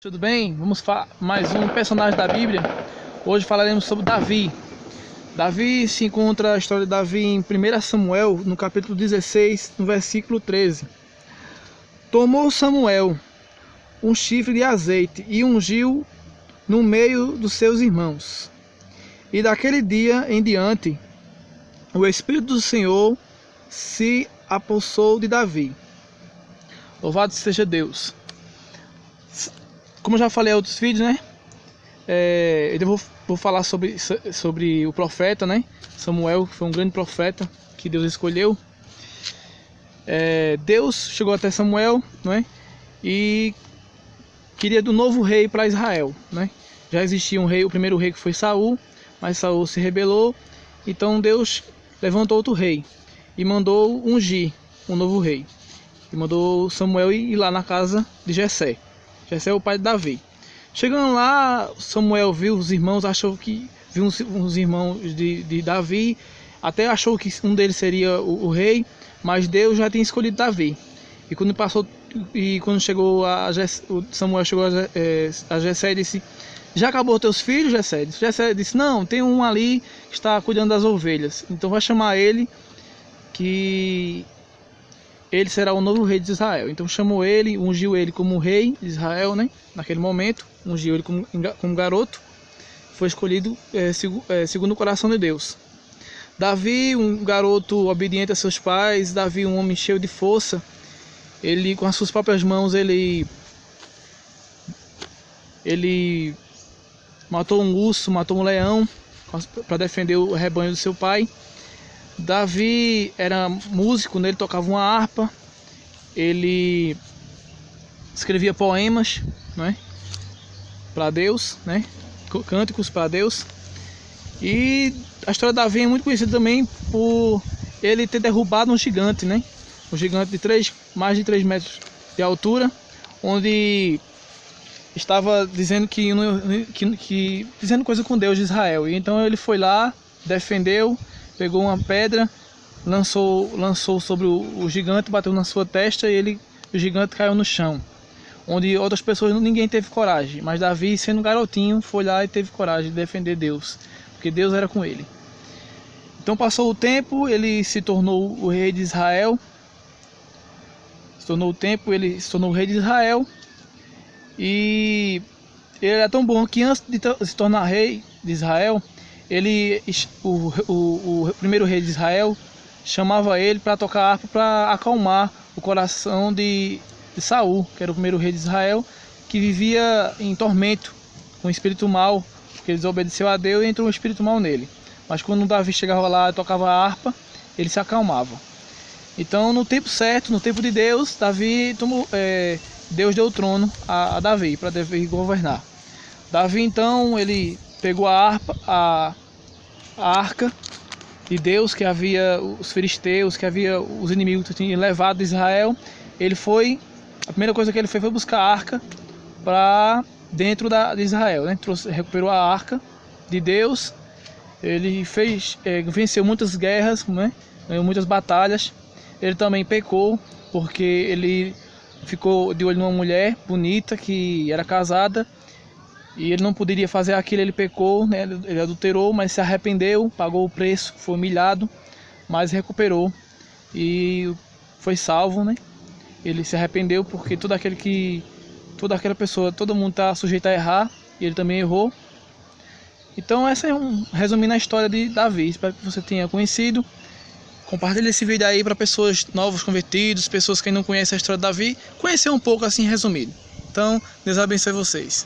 Tudo bem? Vamos mais um personagem da Bíblia. Hoje falaremos sobre Davi. Davi se encontra a história de Davi em 1 Samuel, no capítulo 16, no versículo 13. Tomou Samuel um chifre de azeite e ungiu no meio dos seus irmãos. E daquele dia em diante, o Espírito do Senhor se apossou de Davi. Louvado seja Deus. Como eu já falei em outros vídeos, né? Eu vou falar sobre o profeta, né? Samuel, que foi um grande profeta que Deus escolheu. Deus chegou até Samuel, né? E queria do novo rei para Israel, né? Já existia um rei, o primeiro rei que foi Saul, mas Saul se rebelou. Então Deus levantou outro rei e mandou ungir um novo rei. E mandou Samuel ir lá na casa de Jessé. Jessé é o pai de Davi. Chegando lá, Samuel viu os irmãos, achou que viu uns irmãos de Davi, até achou que um deles seria o rei, mas Deus já tinha escolhido Davi. E quando chegou Samuel chegou a Jessé e disse: já acabou teus filhos, Jessé? Jessé disse: não, tem um ali que está cuidando das ovelhas. Então vai chamar ele, que ele será o novo rei de Israel. Então chamou ele, ungiu ele como rei de Israel, né? Naquele momento, ungiu ele como garoto. Foi escolhido segundo o coração de Deus. Davi, um garoto obediente a seus pais. Davi, um homem cheio de força. Ele, com as suas próprias mãos, ele matou um urso, matou um leão para defender o rebanho do seu pai. Davi era músico, né? Ele tocava uma harpa, ele escrevia poemas, né? Para Deus, né? Cânticos para Deus. E a história de Davi é muito conhecida também por ele ter derrubado um gigante, né? Um gigante de mais de 3 metros de altura, onde estava dizendo dizendo coisa com Deus de Israel. E então ele foi lá, defendeu, pegou uma pedra, lançou sobre o gigante, bateu na sua testa e o gigante caiu no chão. Onde outras pessoas, ninguém teve coragem. Mas Davi, sendo um garotinho, foi lá e teve coragem de defender Deus, porque Deus era com ele. Então passou o tempo, ele se tornou o rei de Israel. Ele se tornou o rei de Israel. E ele era tão bom que antes de se tornar rei de Israel, o primeiro rei de Israel chamava ele para tocar harpa para acalmar o coração de Saul, que era o primeiro rei de Israel, que vivia em tormento com o espírito mau, porque ele desobedeceu a Deus e entrou um espírito mau nele. Mas quando Davi chegava lá e tocava a harpa, ele se acalmava. Então, no tempo certo, no tempo de Deus, Deus deu o trono a Davi, para Davi governar. Davi, então, ele pegou a arca de Deus, que havia os filisteus, que havia os inimigos que tinham levado de Israel. A primeira coisa que ele fez foi buscar a arca para dentro de Israel, né? Recuperou a arca de Deus. Ele venceu muitas guerras, né? Ganhou muitas batalhas. Ele também pecou, porque ele ficou de olho numa mulher bonita que era casada. E ele não poderia fazer aquilo, ele pecou, né? Ele adulterou, mas se arrependeu, pagou o preço, foi humilhado, mas recuperou e foi salvo, né? Ele se arrependeu porque toda aquela pessoa, todo mundo está sujeito a errar, e ele também errou. Então essa resumindo a história de Davi. Espero que você tenha conhecido. Compartilhe esse vídeo aí para pessoas novos convertidos, pessoas que não conhecem a história de Davi, conhecer um pouco assim resumido. Então, Deus abençoe vocês.